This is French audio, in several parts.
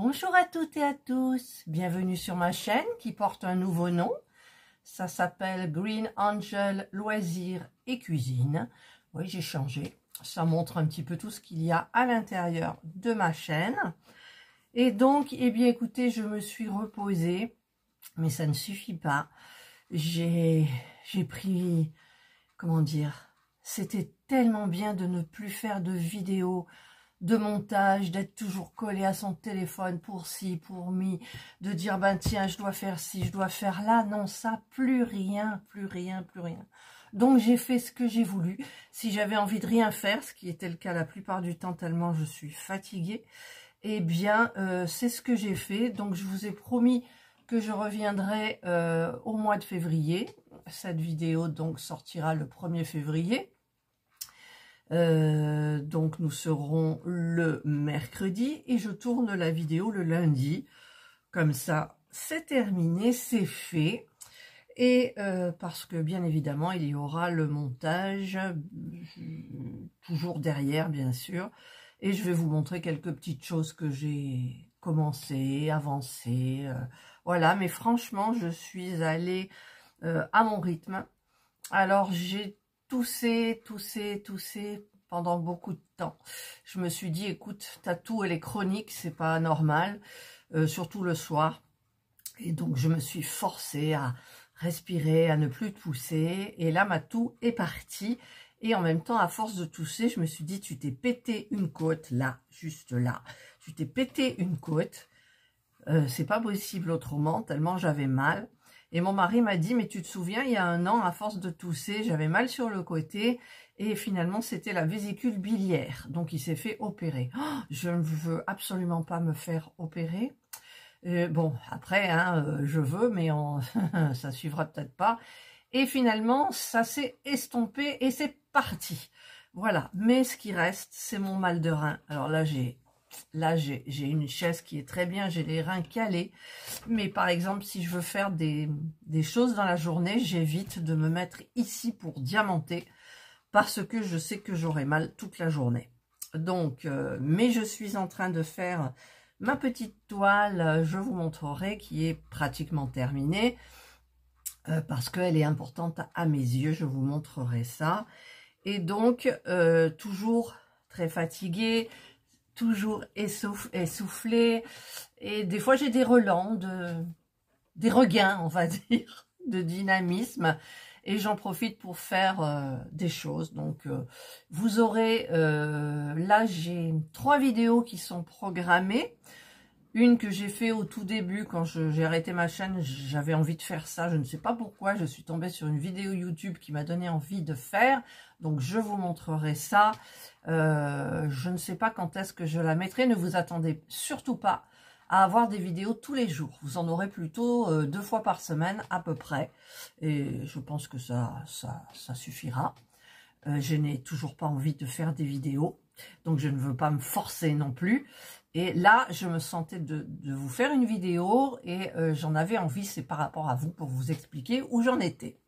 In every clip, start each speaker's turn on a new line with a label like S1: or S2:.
S1: Bonjour à toutes et à tous, bienvenue sur ma chaîne qui porte un nouveau nom. Ça s'appelle Green Angel Loisirs et Cuisine. Oui, j'ai changé. Ça montre un petit peu tout ce qu'il y a à l'intérieur de ma chaîne. Et donc, eh bien écoutez, je me suis reposée, mais ça ne suffit pas. J'ai pris, comment dire, c'était tellement bien de ne plus faire de vidéos, de montage, d'être toujours collé à son téléphone pour ci, pour mi, de dire ben tiens je dois faire ci, je dois faire là, non ça, plus rien, plus rien, plus rien. Donc j'ai fait ce que j'ai voulu. Si j'avais envie de rien faire, ce qui était le cas la plupart du temps tellement je suis fatiguée, eh bien c'est ce que j'ai fait. Donc je vous ai promis que je reviendrai au mois de février. Cette vidéo donc sortira le 1er février. Donc nous serons le mercredi et je tourne la vidéo le lundi. Comme ça, c'est terminé, c'est fait. Et parce que bien évidemment, il y aura le montage, toujours derrière bien sûr. Et je vais vous montrer quelques petites choses que j'ai commencé, avancé. Voilà, mais franchement, je suis allée à mon rythme. Alors j'ai toussé pendant beaucoup de temps. Je me suis dit, écoute, ta toux elle est chronique, c'est pas normal, surtout le soir. Et donc je me suis forcée à respirer, à ne plus tousser. Et là ma toux est partie. Et en même temps, à force de tousser, je me suis dit, tu t'es pété une côte là, juste là. Tu t'es pété une côte. C'est pas possible autrement, tellement j'avais mal. Et mon mari m'a dit, mais tu te souviens, il y a un an, à force de tousser, j'avais mal sur le côté. Et finalement, c'était la vésicule biliaire. Donc, il s'est fait opérer. Oh, je ne veux absolument pas me faire opérer. Bon, après, hein, je veux, mais ça suivra peut-être pas. Et finalement, ça s'est estompé et c'est parti. Voilà. Mais ce qui reste, c'est mon mal de rein. Alors là, j'ai une chaise qui est très bien, j'ai les reins calés, mais par exemple si je veux faire des choses dans la journée, j'évite de me mettre ici pour diamanter parce que je sais que j'aurai mal toute la journée. Donc mais je suis en train de faire ma petite toile, je vous montrerai, qui est pratiquement terminée parce qu'elle est importante à mes yeux, je vous montrerai ça. Et donc toujours très fatiguée, toujours essoufflé, et des fois j'ai des relents, des regains on va dire, de dynamisme, et j'en profite pour faire des choses. Donc vous aurez, là j'ai 3 vidéos qui sont programmées. Une que j'ai fait au tout début, quand j'ai arrêté ma chaîne, j'avais envie de faire ça, je ne sais pas pourquoi, je suis tombée sur une vidéo YouTube qui m'a donné envie de faire, donc je vous montrerai ça. Je ne sais pas quand est-ce que je la mettrai, ne vous attendez surtout pas à avoir des vidéos tous les jours, vous en aurez plutôt 2 fois par semaine à peu près, et je pense que ça suffira. Je n'ai toujours pas envie de faire des vidéos, donc je ne veux pas me forcer non plus. Et là, je me sentais de vous faire une vidéo et j'en avais envie, c'est par rapport à vous, pour vous expliquer où j'en étais.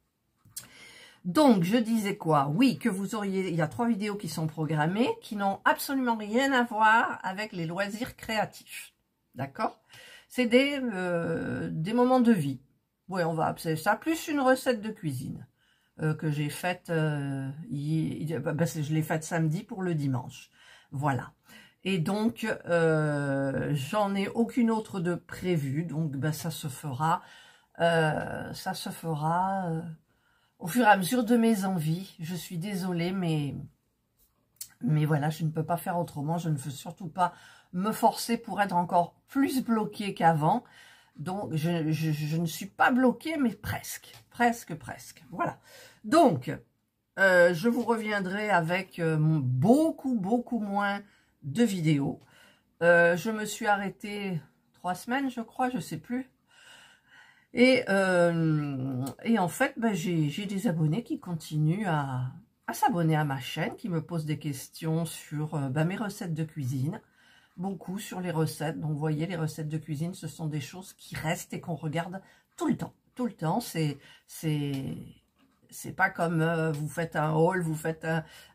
S1: Donc, je disais quoi? Oui, que vous auriez, il y a 3 vidéos qui sont programmées, qui n'ont absolument rien à voir avec les loisirs créatifs. D'accord? C'est des moments de vie. Oui, on va appeler ça, plus une recette de cuisine que j'ai faite, je l'ai faite samedi pour le dimanche. Voilà. Et donc, j'en ai aucune autre de prévue, donc ça se fera, au fur et à mesure de mes envies. Je suis désolée, mais voilà, je ne peux pas faire autrement. Je ne veux surtout pas me forcer pour être encore plus bloquée qu'avant. Donc, je ne suis pas bloquée, mais presque. Voilà. Donc, je vous reviendrai avec beaucoup moins de vidéos. Je me suis arrêtée 3 semaines, je crois, je sais plus. Et en fait, j'ai des abonnés qui continuent à s'abonner à ma chaîne, qui me posent des questions sur mes recettes de cuisine. Beaucoup sur les recettes. Donc, vous voyez, les recettes de cuisine, ce sont des choses qui restent et qu'on regarde tout le temps. Tout le temps, C'est pas comme vous faites un haul, vous faites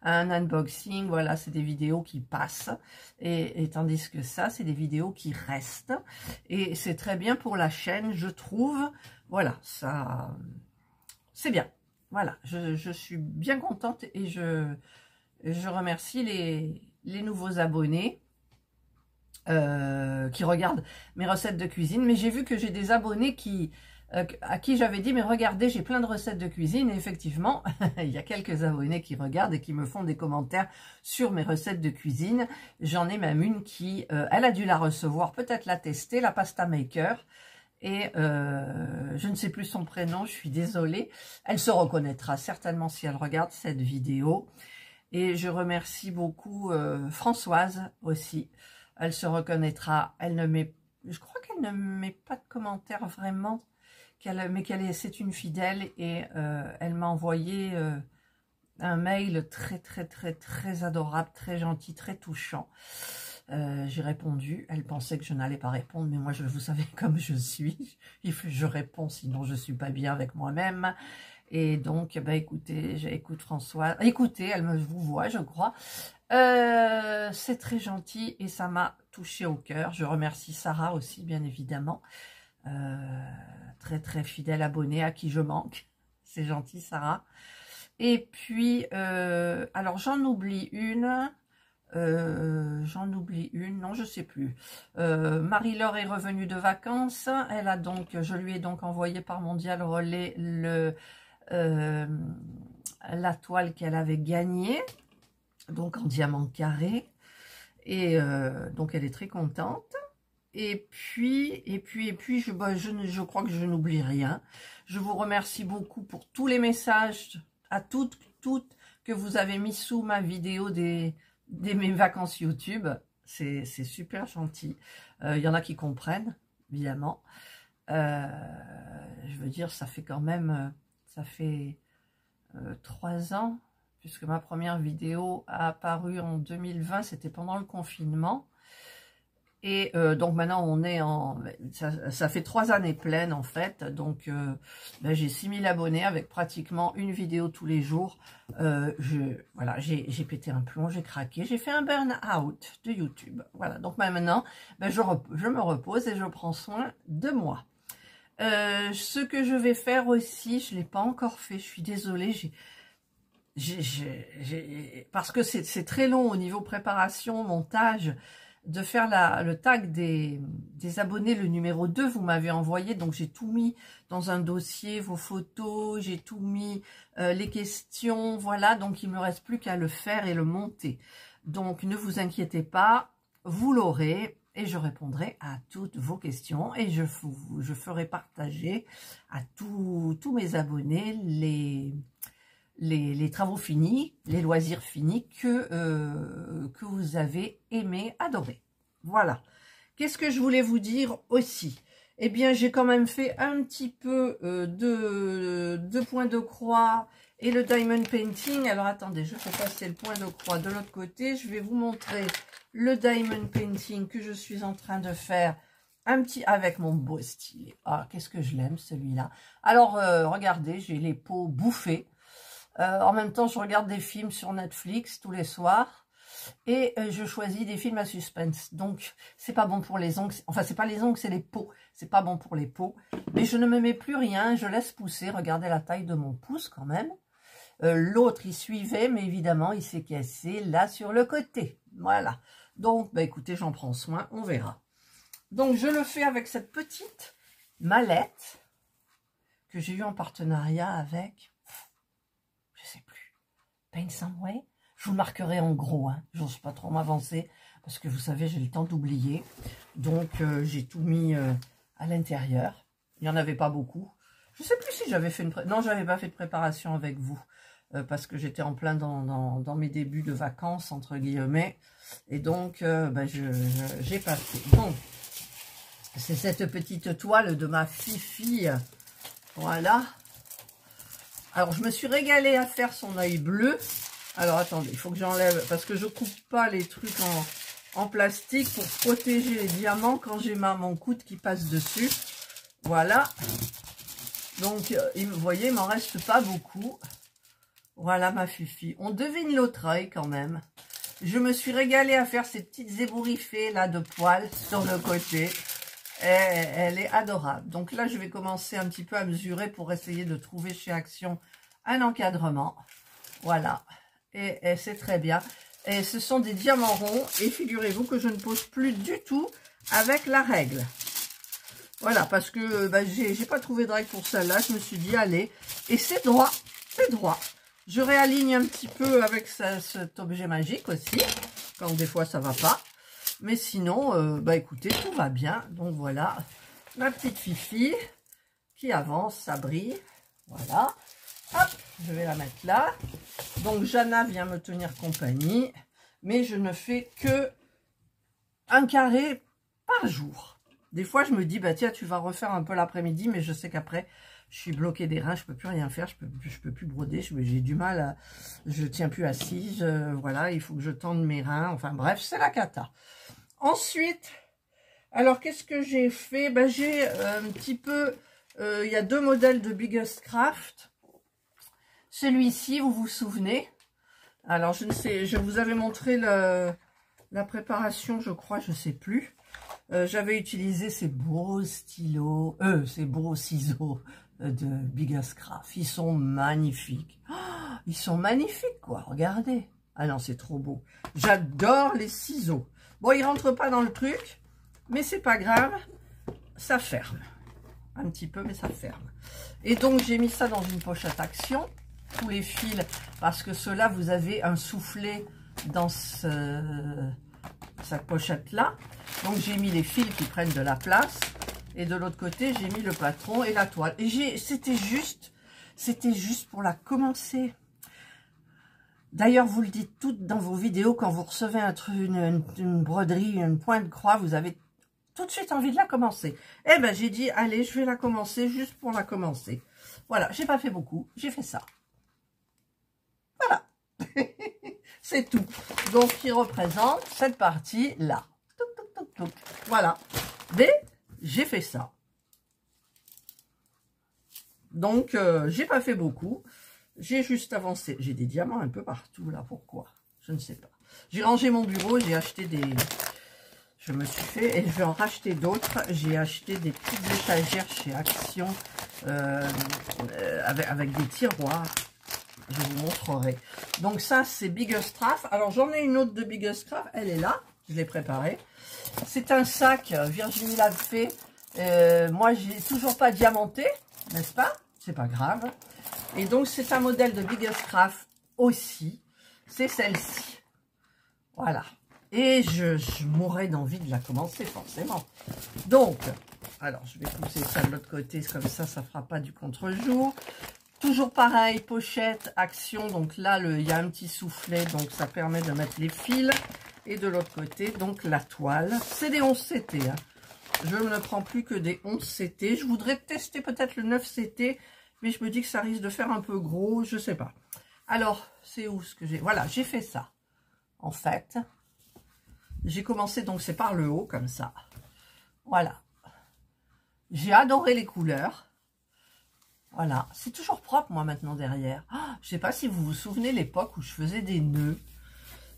S1: un unboxing, voilà, c'est des vidéos qui passent. Et tandis que ça, c'est des vidéos qui restent. Et c'est très bien pour la chaîne, je trouve. Voilà, ça, c'est bien. Voilà, je suis bien contente et je remercie les nouveaux abonnés qui regardent mes recettes de cuisine. Mais j'ai vu que j'ai des abonnés à qui j'avais dit, mais regardez, j'ai plein de recettes de cuisine. Et effectivement, il y a quelques abonnés qui regardent et qui me font des commentaires sur mes recettes de cuisine. J'en ai même une qui, elle a dû la recevoir, peut-être la tester, la pasta maker. Et je ne sais plus son prénom, je suis désolée. Elle se reconnaîtra certainement si elle regarde cette vidéo. Et je remercie beaucoup Françoise aussi. Elle se reconnaîtra. Elle ne met, je crois qu'elle ne met pas de commentaires vraiment, mais c'est une fidèle et elle m'a envoyé un mail très adorable, très gentil, très touchant. J'ai répondu, elle pensait que je n'allais pas répondre, mais moi, vous savez comme je suis, je réponds, sinon je suis pas bien avec moi-même. Et donc, bah, écoutez, j'écoute François, écoutez, elle me vous voit, je crois. C'est très gentil et ça m'a touché au cœur. Je remercie Sarah aussi, bien évidemment. Très fidèle abonnée à qui je manque. C'est gentil, Sarah. Et puis, alors j'en oublie une. Non, je sais plus. Marie-Laure est revenue de vacances. Elle a donc, je lui ai donc envoyé par Mondial Relais la toile qu'elle avait gagnée, donc en diamant carré. Et donc elle est très contente. Et puis, je crois que je n'oublie rien. Je vous remercie beaucoup pour tous les messages à toutes que vous avez mis sous ma vidéo mes vacances YouTube. C'est super gentil. Il y en a qui comprennent, évidemment. Je veux dire, ça fait quand même, ça fait 3 ans, puisque ma première vidéo a apparu en 2020, c'était pendant le confinement. Et donc maintenant on est ça fait 3 années pleines en fait, donc ben, j'ai 6000 abonnés avec pratiquement une vidéo tous les jours. Voilà, j'ai pété un plomb, j'ai craqué, j'ai fait un burn-out de YouTube. Voilà, donc maintenant ben, je me repose et je prends soin de moi. Ce que je vais faire aussi, je ne l'ai pas encore fait, je suis désolée, parce que c'est très long au niveau préparation, montage, de faire le tag des abonnés, le numéro 2, vous m'avez envoyé, donc j'ai tout mis dans un dossier, vos photos, j'ai tout mis, les questions, voilà, donc il ne me reste plus qu'à le faire et le monter. Donc ne vous inquiétez pas, vous l'aurez et je répondrai à toutes vos questions et je ferai partager à tous mes abonnés les travaux finis, les loisirs finis que vous avez aimé, adoré. Voilà. Qu'est-ce que je voulais vous dire aussi? Eh bien, j'ai quand même fait un petit peu de points de croix et le diamond painting. Alors, attendez, je vais passer le point de croix de l'autre côté. Je vais vous montrer le diamond painting que je suis en train de faire avec mon beau stylet. Ah, qu'est-ce que je l'aime, celui-là. Alors, regardez, j'ai les peaux bouffées. En même temps, je regarde des films sur Netflix tous les soirs et je choisis des films à suspense. Donc, c'est pas bon pour les ongles. Enfin, c'est pas les ongles, c'est les peaux. C'est pas bon pour les peaux. Mais je ne me mets plus rien. Je laisse pousser. Regardez la taille de mon pouce quand même. L'autre, il suivait, mais évidemment, il s'est cassé là sur le côté. Voilà. Donc, bah, écoutez, j'en prends soin. On verra. Donc, je le fais avec cette petite mallette que j'ai eue en partenariat avec... je sais plus, Paint Some Way. Je vous marquerai en gros, hein. J'ose pas trop m'avancer, parce que vous savez, j'ai le temps d'oublier. Donc, j'ai tout mis à l'intérieur. Il n'y en avait pas beaucoup. Je sais plus si j'avais fait non, j'avais pas fait de préparation avec vous, parce que j'étais en plein dans mes débuts de vacances, entre guillemets. Et donc, ben, j'ai pas fait. Donc, c'est cette petite toile de ma fifi. Voilà. Alors, je me suis régalée à faire son œil bleu. Alors, attendez, il faut que j'enlève, parce que je coupe pas les trucs en plastique pour protéger les diamants quand j'ai mon coude qui passe dessus. Voilà. Donc, vous voyez, il m'en reste pas beaucoup. Voilà ma Fifi. On devine l'autre œil quand même. Je me suis régalée à faire ces petites ébouriffées là de poils sur le côté. Et elle est adorable. Donc là, je vais commencer un petit peu à mesurer pour essayer de trouver chez Action un encadrement. Voilà. Et c'est très bien. Et ce sont des diamants ronds. Et figurez-vous que je ne pose plus du tout avec la règle. Voilà, parce que bah, j'ai pas trouvé de règle pour celle-là. Je me suis dit, allez. Et c'est droit. C'est droit. Je réaligne un petit peu avec cet objet magique aussi, quand des fois ça va pas. Mais sinon, bah écoutez, tout va bien. Donc voilà, ma petite Fifi qui avance, ça brille. Voilà. Hop, je vais la mettre là. Donc Jana vient me tenir compagnie, mais je ne fais que un carré par jour. Des fois, je me dis, bah tiens, tu vas refaire un peu l'après-midi, mais je sais qu'après, je suis bloquée des reins, je peux plus rien faire, je peux plus broder, j'ai du mal à, je tiens plus assise, voilà, il faut que je tende mes reins, enfin bref, c'est la cata. Ensuite, alors qu'est-ce que j'ai fait? Ben, j'ai un petit peu, il y a deux modèles de Biggest Craft. Celui-ci, vous vous souvenez? Alors je ne sais, je vous avais montré la préparation, je crois, je sais plus. J'avais utilisé ces beaux stylos, ces beaux ciseaux de Biggest Craft. Ils sont magnifiques. Oh, ils sont magnifiques, quoi. Regardez. Ah non, c'est trop beau. J'adore les ciseaux. Bon, ils rentrent pas dans le truc, mais c'est pas grave. Ça ferme. Un petit peu, mais ça ferme. Et donc, j'ai mis ça dans une pochette Action. Tous les fils, parce que ceux-là, vous avez un soufflet dans cette pochette-là. Donc, j'ai mis les fils qui prennent de la place. Et de l'autre côté, j'ai mis le patron et la toile. Et c'était juste pour la commencer. D'ailleurs, vous le dites toutes dans vos vidéos, quand vous recevez une broderie, une pointe croix, vous avez tout de suite envie de la commencer. Eh ben, j'ai dit, allez, je vais la commencer juste pour la commencer. Voilà, j'ai pas fait beaucoup, j'ai fait ça. Voilà. C'est tout. Donc, qui représente cette partie-là. Voilà. Mais, j'ai fait ça. Donc, j'ai pas fait beaucoup. J'ai juste avancé. J'ai des diamants un peu partout, là. Pourquoi? Je ne sais pas. J'ai rangé mon bureau. J'ai acheté des... Je me suis fait... Et je vais en racheter d'autres. J'ai acheté des petites étagères chez Action. Avec des tiroirs. Je vous montrerai. Donc, ça, c'est Biggest Craft. Alors, j'en ai une autre de Biggest Craft. Elle est là. Je l'ai préparée. C'est un sac. Virginie l'a fait. Moi, j'ai toujours pas diamanté. N'est-ce pas? C'est pas grave. Et donc, c'est un modèle de Biggest Craft aussi. C'est celle-ci. Voilà. Et je mourrais d'envie de la commencer, forcément. Donc, alors, je vais pousser ça de l'autre côté. Comme ça fera pas du contre-jour. Toujours pareil, pochette, Action. Donc là, il y a un petit soufflet. Donc, ça permet de mettre les fils. Et de l'autre côté, donc, la toile. C'est des 11 CT, hein. Je ne prends plus que des 11 CT. Je voudrais tester peut-être le 9 CT. Mais je me dis que ça risque de faire un peu gros, je sais pas. Alors, c'est où ce que j'ai... Voilà, j'ai fait ça. En fait, j'ai commencé, donc c'est par le haut, comme ça. Voilà. J'ai adoré les couleurs. Voilà. C'est toujours propre, moi, maintenant, derrière. Oh, je sais pas si vous vous souvenez l'époque où je faisais des nœuds.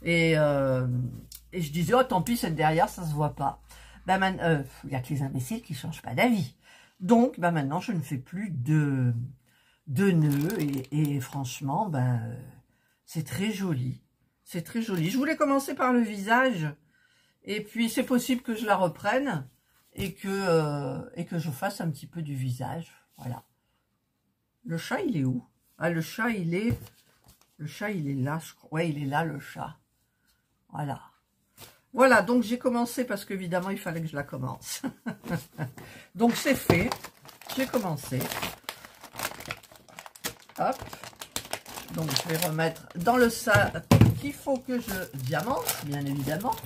S1: Et je disais, oh, tant pis, c'est derrière, ça se voit pas. Ben, il n'y a que les imbéciles qui changent pas d'avis. Donc, ben maintenant, je ne fais plus de nœuds et franchement, ben, c'est très joli. C'est très joli. Je voulais commencer par le visage et puis c'est possible que je la reprenne et que je fasse un petit peu du visage. Voilà. Le chat, il est où? Ah, le chat, il est là, je crois. Ouais, il est là, le chat. Voilà. Voilà, donc j'ai commencé parce qu'évidemment, il fallait que je la commence. Donc, c'est fait. J'ai commencé. Hop. Donc, je vais remettre dans le sac qu'il faut que je diamante, bien évidemment.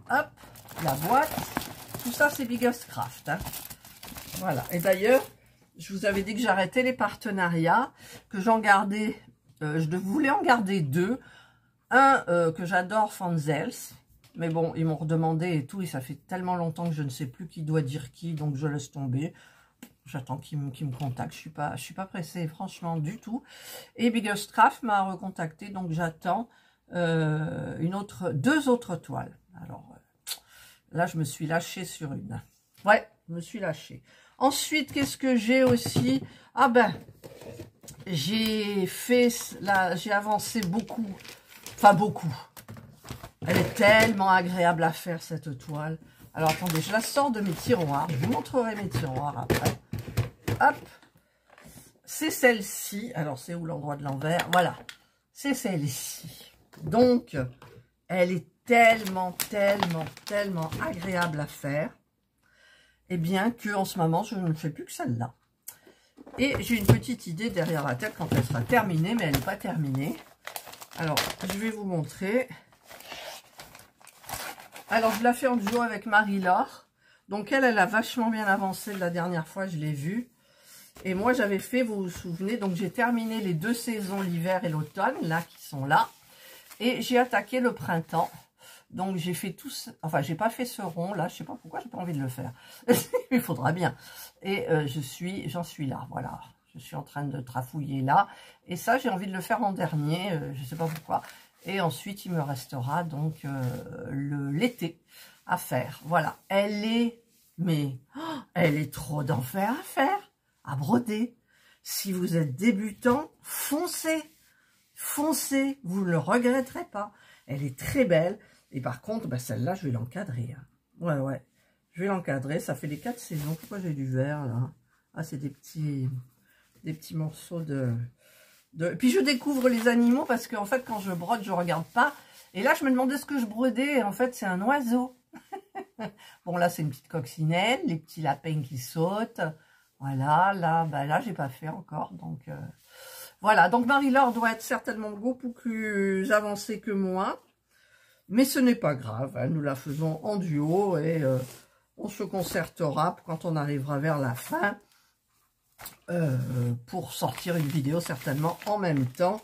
S1: Hop, la boîte. Tout ça, c'est Biggest Craft. Hein. Voilà. Et d'ailleurs, je vous avais dit que j'arrêtais les partenariats, que j'en gardais... je voulais en garder deux. Un que j'adore, Fanzels, mais bon, ils m'ont redemandé et tout, et ça fait tellement longtemps que je ne sais plus qui doit dire qui, donc je laisse tomber. J'attends qu'il me contacte. Je suis pas pressée, franchement, du tout. Et Biggest Craft m'a recontacté, donc j'attends deux autres toiles. Alors, là, je me suis lâchée sur une. Ouais, je me suis lâchée. Ensuite, qu'est-ce que j'ai aussi? Ah ben, j'ai avancé beaucoup. Enfin, beaucoup. Elle est tellement agréable à faire, cette toile. Alors, attendez, je la sors de mes tiroirs. Je vous montrerai mes tiroirs après. Hop. C'est celle-ci. Alors, c'est où l'endroit de l'envers? Voilà. C'est celle-ci. Donc, elle est tellement, tellement, tellement agréable à faire. Et bien que en ce moment, je ne fais plus que celle-là. Et j'ai une petite idée derrière la tête quand elle sera terminée, mais elle n'est pas terminée. Alors, je vais vous montrer. Alors, je la fais en duo avec Marie-Laure. Donc, elle a vachement bien avancé la dernière fois, je l'ai vue. Et moi, j'avais fait, vous vous souvenez, donc j'ai terminé les deux saisons, l'hiver et l'automne, là, qui sont là. Et j'ai attaqué le printemps. Donc, j'ai fait tout ça. Enfin, j'ai pas fait ce rond, là. Je sais pas pourquoi, j'ai pas envie de le faire. Il faudra bien. Et j'en suis là, voilà. Je suis en train de trafouiller là. Et ça, j'ai envie de le faire en dernier. Je sais pas pourquoi. Et ensuite, il me restera donc l'été à faire. Voilà. Elle est, mais elle est trop d'enfer à faire, à broder. Si vous êtes débutant, foncez. Foncez, vous ne le regretterez pas. Elle est très belle. Et par contre, bah, celle-là, je vais l'encadrer. Hein. Ouais. Je vais l'encadrer. Ça fait les 4 saisons. Pourquoi j'ai du vert, là? Ah, c'est des petits morceaux de... Puis je découvre les animaux parce qu'en fait, quand je brode, je regarde pas. Et là, je me demandais ce que je brodais. Et en fait, c'est un oiseau. Bon, là, c'est une petite coccinelle. Les petits lapins qui sautent. Voilà, là, bah, là, j'ai pas fait encore. Donc, voilà. Donc, Marie-Laure doit être certainement beaucoup plus avancée que moi. Mais ce n'est pas grave. Hein, nous la faisons en duo et on se concertera quand on arrivera vers la fin. Pour sortir une vidéo certainement en même temps,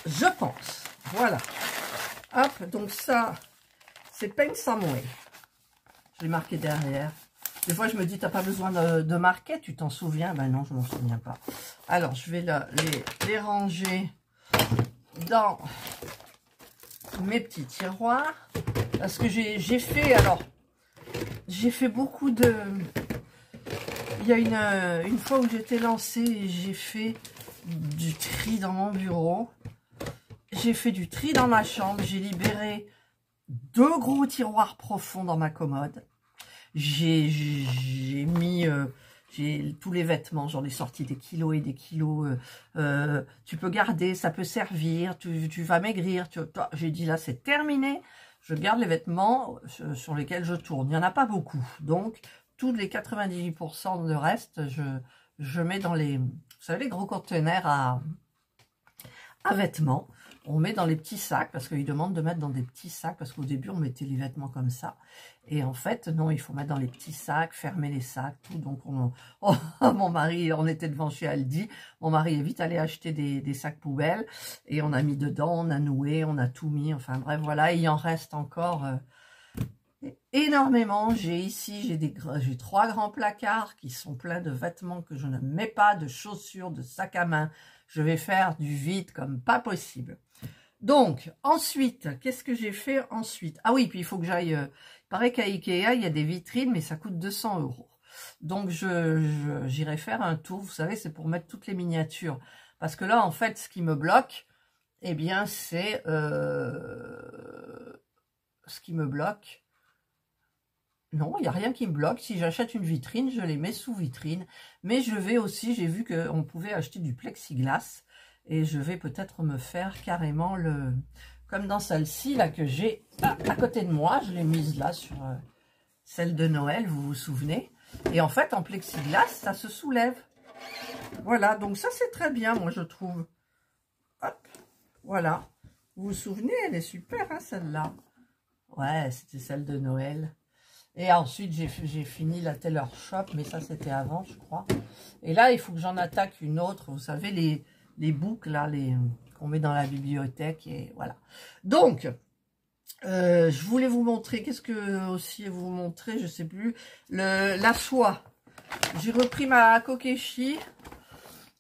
S1: je pense. Voilà. Hop, donc ça, c'est Paint Some Way. Je l'ai marqué derrière. Des fois, je me dis, t'as pas besoin de marquer, tu t'en souviens? Ben non, je m'en souviens pas. Alors, je vais les ranger dans mes petits tiroirs. Parce que j'ai fait beaucoup de... Il y a une fois où j'étais lancée et j'ai fait du tri dans mon bureau. J'ai fait du tri dans ma chambre. J'ai libéré 2 gros tiroirs profonds dans ma commode. J'ai mis tous les vêtements. J'en ai sorti des kilos et des kilos. Tu peux garder, ça peut servir. Tu vas maigrir. J'ai dit là, c'est terminé. Je garde les vêtements sur lesquels je tourne. Il n'y en a pas beaucoup. Donc... tous les 98% de reste, je mets dans les, vous savez, les gros conteneurs à vêtements. On met dans les petits sacs, parce qu'ils demandent de mettre dans des petits sacs, parce qu'au début, on mettait les vêtements comme ça. Et en fait, non, il faut mettre dans les petits sacs, fermer les sacs, tout. Donc, mon mari, on était devant chez Aldi. Mon mari est vite allé acheter des sacs poubelles. Et on a mis dedans, on a noué, on a tout mis. Enfin, bref, voilà, il en reste encore... énormément. J'ai 3 grands placards qui sont pleins de vêtements que je ne mets pas, de chaussures, de sacs à main. Je vais faire du vide comme pas possible. Donc, ensuite, qu'est-ce que j'ai fait ensuite? Ah oui, puis il faut que j'aille... il paraît qu'à Ikea, il y a des vitrines, mais ça coûte 200 €. Donc, j'irai faire un tour. Vous savez, c'est pour mettre toutes les miniatures. Parce que là, en fait, ce qui me bloque, eh bien, c'est... ce qui me bloque... Non, il n'y a rien qui me bloque. Si j'achète une vitrine, je les mets sous vitrine. Mais je vais aussi, j'ai vu qu'on pouvait acheter du plexiglas. Et je vais peut-être me faire carrément comme dans celle-ci, là, que j'ai à côté de moi. Je l'ai mise là sur celle de Noël, vous vous souvenez. Et en fait, en plexiglas, ça se soulève. Voilà, donc ça, c'est très bien, moi, je trouve. Hop, voilà. Vous vous souvenez, elle est super, hein, celle-là. Ouais, c'était celle de Noël. Et ensuite, j'ai fini la Tailor Shop, mais ça, c'était avant, je crois. Et là, il faut que j'en attaque une autre. Vous savez, les boucles, là, qu'on met dans la bibliothèque, et voilà. Donc, je voulais vous montrer, qu'est-ce que aussi vous montrer, je sais plus, la soie. j'ai repris ma Kokeshi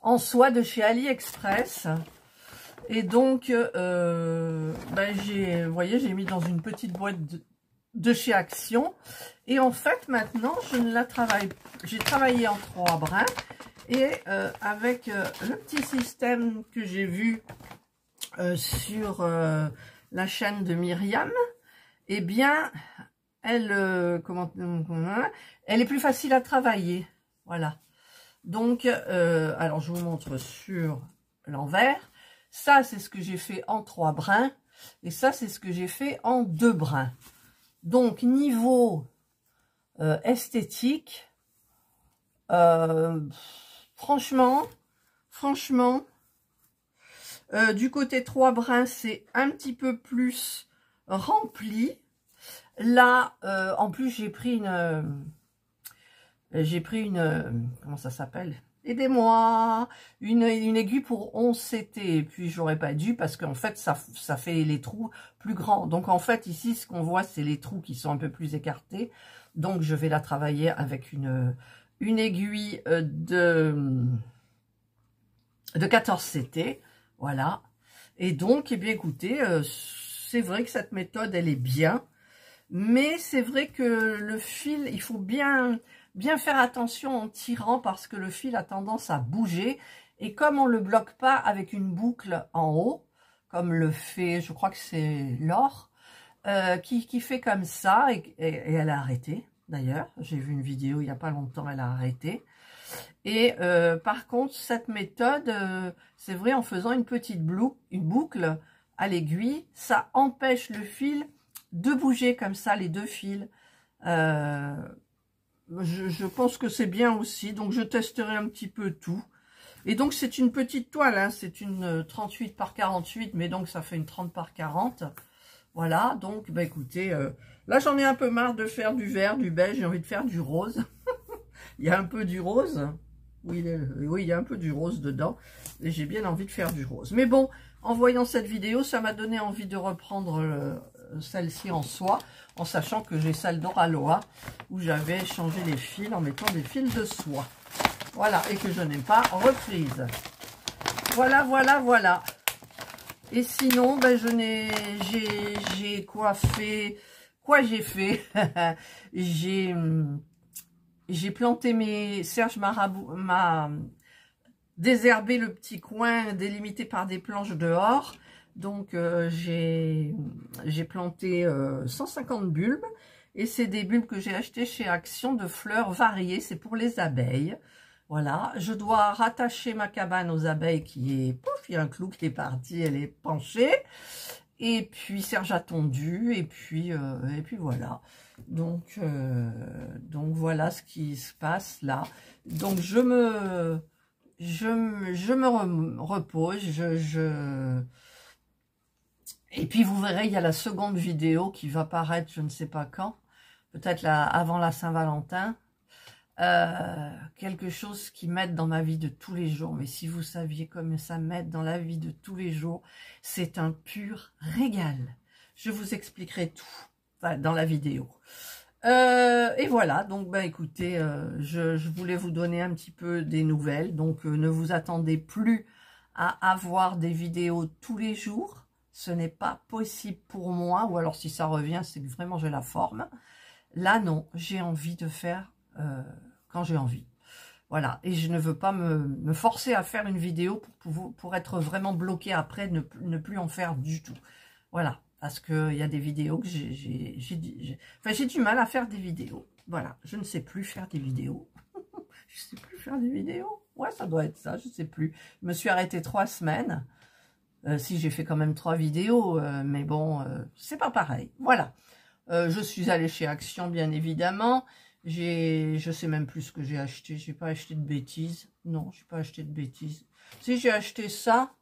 S1: en soie de chez AliExpress. Et donc, vous voyez, j'ai mis dans une petite boîte de chez Action. Et en fait, maintenant, je ne la travaille. J'ai travaillé en 3 brins. Et avec le petit système que j'ai vu sur la chaîne de Myriam, eh bien, elle est plus facile à travailler. Voilà. Donc, alors je vous montre sur l'envers. Ça, c'est ce que j'ai fait en 3 brins. Et ça, c'est ce que j'ai fait en 2 brins. Donc, niveau esthétique, franchement, du côté 3 brins, c'est un petit peu plus rempli. Là, en plus, j'ai pris une, comment ça s'appelle? Aidez-moi, une aiguille pour 11 CT. Et puis, j'aurais pas dû parce qu'en fait, ça fait les trous plus grands. Donc, en fait, ici, ce qu'on voit, c'est les trous qui sont un peu plus écartés. Donc, je vais la travailler avec une aiguille de 14 CT. Voilà. Et donc, eh bien, écoutez, c'est vrai que cette méthode, elle est bien. Mais c'est vrai que le fil, il faut bien faire attention en tirant parce que le fil a tendance à bouger. Et comme on ne le bloque pas avec une boucle en haut, comme le fait, je crois que c'est Laure, qui fait comme ça, et elle a arrêté d'ailleurs. J'ai vu une vidéo il n'y a pas longtemps, elle a arrêté. Et par contre, cette méthode, c'est vrai, en faisant une petite boucle à l'aiguille, ça empêche le fil de bouger comme ça, les 2 fils. Je pense que c'est bien aussi, donc je testerai un petit peu tout. Et donc c'est une petite toile, hein, c'est une 38 par 48, mais donc ça fait une 30 par 40. Voilà, donc bah écoutez, là j'en ai un peu marre de faire du vert, du beige, j'ai envie de faire du rose. Il y a un peu du rose, oui, il y a un peu du rose dedans, et j'ai bien envie de faire du rose. Mais bon, en voyant cette vidéo, ça m'a donné envie de reprendre celle-ci en soie, en sachant que j'ai celle d'Oraloa, où j'avais changé les fils en mettant des fils de soie. Voilà, et que je n'ai pas reprise. Voilà, voilà, voilà. Et sinon, ben, j'ai coiffé, quoi j'ai fait j'ai planté Serge m'a désherbé le petit coin délimité par des planches dehors. Donc, j'ai planté 150 bulbes. Et c'est des bulbes que j'ai achetés chez Action de fleurs variées. C'est pour les abeilles. Voilà. Je dois rattacher ma cabane aux abeilles qui est... Pouf, il y a un clou qui est parti. Elle est penchée. Et puis, Serge a tondu. Et puis voilà. Donc voilà ce qui se passe là. Donc, je me repose. Et puis, vous verrez, il y a la seconde vidéo qui va paraître, je ne sais pas quand, peut-être avant la Saint-Valentin. Quelque chose qui m'aide dans ma vie de tous les jours. Mais si vous saviez comme ça m'aide dans la vie de tous les jours, c'est un pur régal. Je vous expliquerai tout dans la vidéo. Et voilà, donc bah écoutez, je voulais vous donner un petit peu des nouvelles. Donc ne vous attendez plus à avoir des vidéos tous les jours. Ce n'est pas possible pour moi, ou alors si ça revient, c'est que vraiment j'ai la forme. Là, non, j'ai envie de faire quand j'ai envie. Voilà, et je ne veux pas me forcer à faire une vidéo pour être vraiment bloqué après, ne plus en faire du tout. Voilà, parce qu'il y a des vidéos que j'ai du mal à faire des vidéos. Voilà, je ne sais plus faire des vidéos. Je sais plus faire des vidéos. Ouais, ça doit être ça, je ne sais plus. Je me suis arrêtée 3 semaines. Si, j'ai fait quand même 3 vidéos, mais bon, c'est pas pareil. Voilà. Je suis allée chez Action, bien évidemment. Je sais même plus ce que j'ai acheté. J'ai pas acheté de bêtises. Non, j'ai pas acheté de bêtises. Si, j'ai acheté ça.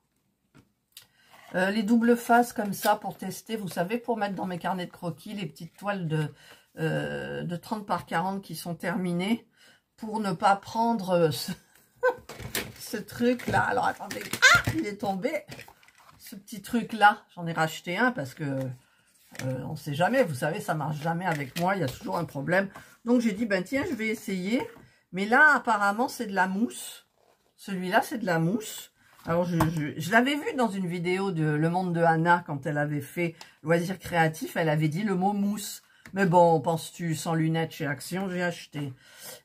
S1: Les doubles faces comme ça pour tester. Vous savez, pour mettre dans mes carnets de croquis, les petites toiles de 30 par 40 qui sont terminées. Pour ne pas prendre ce truc-là. Alors, attendez. Ah, il est tombé. Ce petit truc-là, j'en ai racheté un parce que on ne sait jamais. Vous savez, ça marche jamais avec moi. Il y a toujours un problème. Donc, j'ai dit, ben tiens, je vais essayer. Mais là, apparemment, c'est de la mousse. Celui-là, c'est de la mousse. Alors, je l'avais vu dans une vidéo de Le Monde de Anna, quand elle avait fait Loisirs Créatifs, elle avait dit le mot mousse. Mais bon, penses-tu, sans lunettes chez Action, j'ai acheté.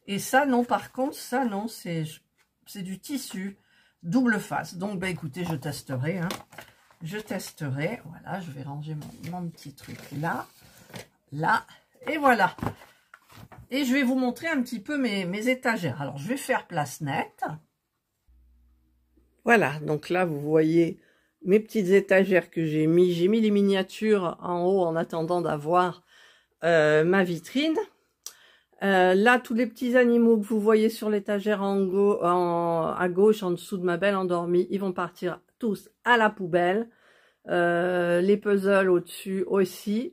S1: Et ça, non, par contre, ça, non, c'est du tissu double face. Donc, bah, écoutez, je testerai, hein. Je testerai. Voilà, je vais ranger mon petit truc là. Là. Et voilà. Et je vais vous montrer un petit peu mes étagères. Alors, je vais faire place nette. Voilà, donc là, vous voyez mes petites étagères que j'ai mis. J'ai mis les miniatures en haut en attendant d'avoir ma vitrine. Là, tous les petits animaux que vous voyez sur l'étagère à gauche, en dessous de ma belle endormie, ils vont partir tous à la poubelle. Les puzzles au-dessus aussi.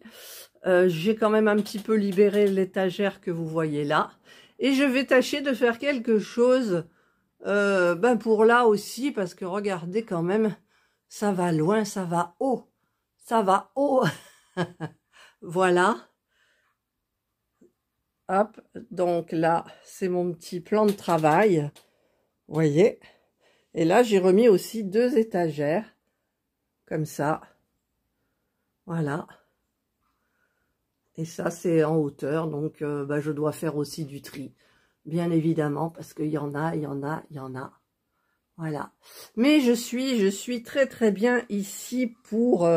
S1: J'ai quand même un petit peu libéré l'étagère que vous voyez là. Et je vais tâcher de faire quelque chose pour là aussi, parce que regardez quand même, ça va loin, ça va haut. Ça va haut. Voilà. Hop, donc là, c'est mon petit plan de travail. Vous voyez. Et là, j'ai remis aussi 2 étagères. Comme ça. Voilà. Et ça, c'est en hauteur. Donc, je dois faire aussi du tri. Bien évidemment, parce qu'il y en a, il y en a, il y en a. Voilà. Mais je suis très très bien ici pour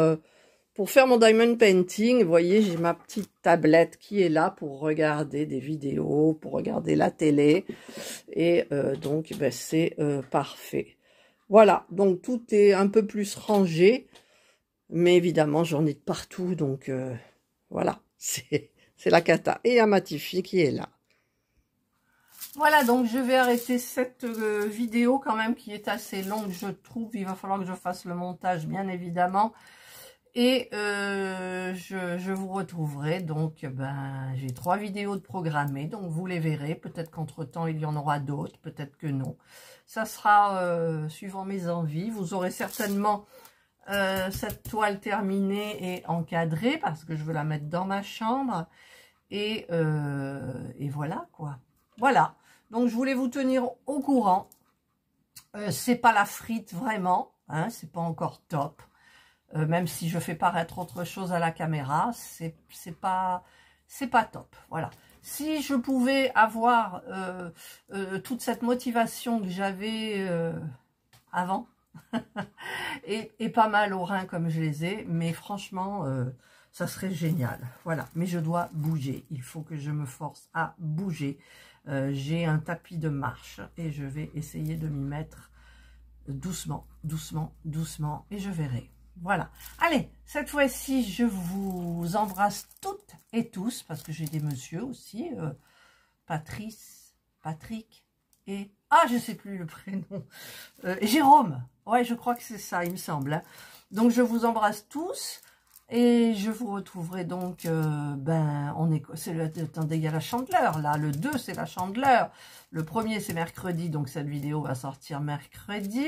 S1: faire mon diamond painting. Vous voyez, j'ai ma petite tablette qui est là pour regarder des vidéos, pour regarder la télé. Et donc, c'est parfait. Voilà, donc tout est un peu plus rangé. Mais évidemment, j'en ai de partout. Donc, voilà, c'est la cata. Et il y a ma petite fille qui est là. Voilà, donc je vais arrêter cette vidéo quand même qui est assez longue, je trouve. Il va falloir que je fasse le montage, bien évidemment. Et je vous retrouverai. Donc, j'ai 3 vidéos de programmées, donc vous les verrez. Peut-être qu'entre-temps, il y en aura d'autres, peut-être que non. Ça sera suivant mes envies. Vous aurez certainement cette toile terminée et encadrée, parce que je veux la mettre dans ma chambre. Et voilà, quoi. Voilà. Donc, je voulais vous tenir au courant. C'est pas la frite, vraiment. Hein, c'est pas encore top. Même si je fais paraître autre chose à la caméra, c'est pas top. Voilà. Si je pouvais avoir toute cette motivation que j'avais avant, et pas mal aux reins comme je les ai, mais franchement, ça serait génial. Voilà. Mais je dois bouger. Il faut que je me force à bouger. J'ai un tapis de marche et je vais essayer de m'y mettre doucement, doucement, doucement, et je verrai. Voilà. Allez, cette fois-ci, je vous embrasse toutes et tous, parce que j'ai des messieurs aussi, Patrice, Patrick et... Ah, je sais plus le prénom. Jérôme. Ouais, je crois que c'est ça, il me semble. Hein. Donc, je vous embrasse tous. Et je vous retrouverai donc, attendez, il y a la Chandeleur, là, le 2, c'est la Chandeleur, le 1er, c'est mercredi, donc cette vidéo va sortir mercredi,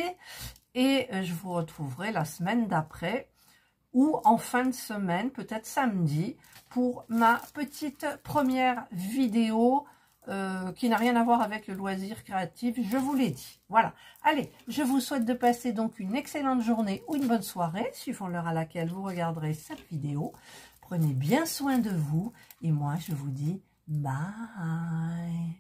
S1: et je vous retrouverai la semaine d'après, ou en fin de semaine, peut-être samedi, pour ma petite première vidéo, qui n'a rien à voir avec le loisir créatif, je vous l'ai dit. Voilà. Allez, je vous souhaite de passer donc une excellente journée ou une bonne soirée, suivant l'heure à laquelle vous regarderez cette vidéo. Prenez bien soin de vous et moi, je vous dis bye.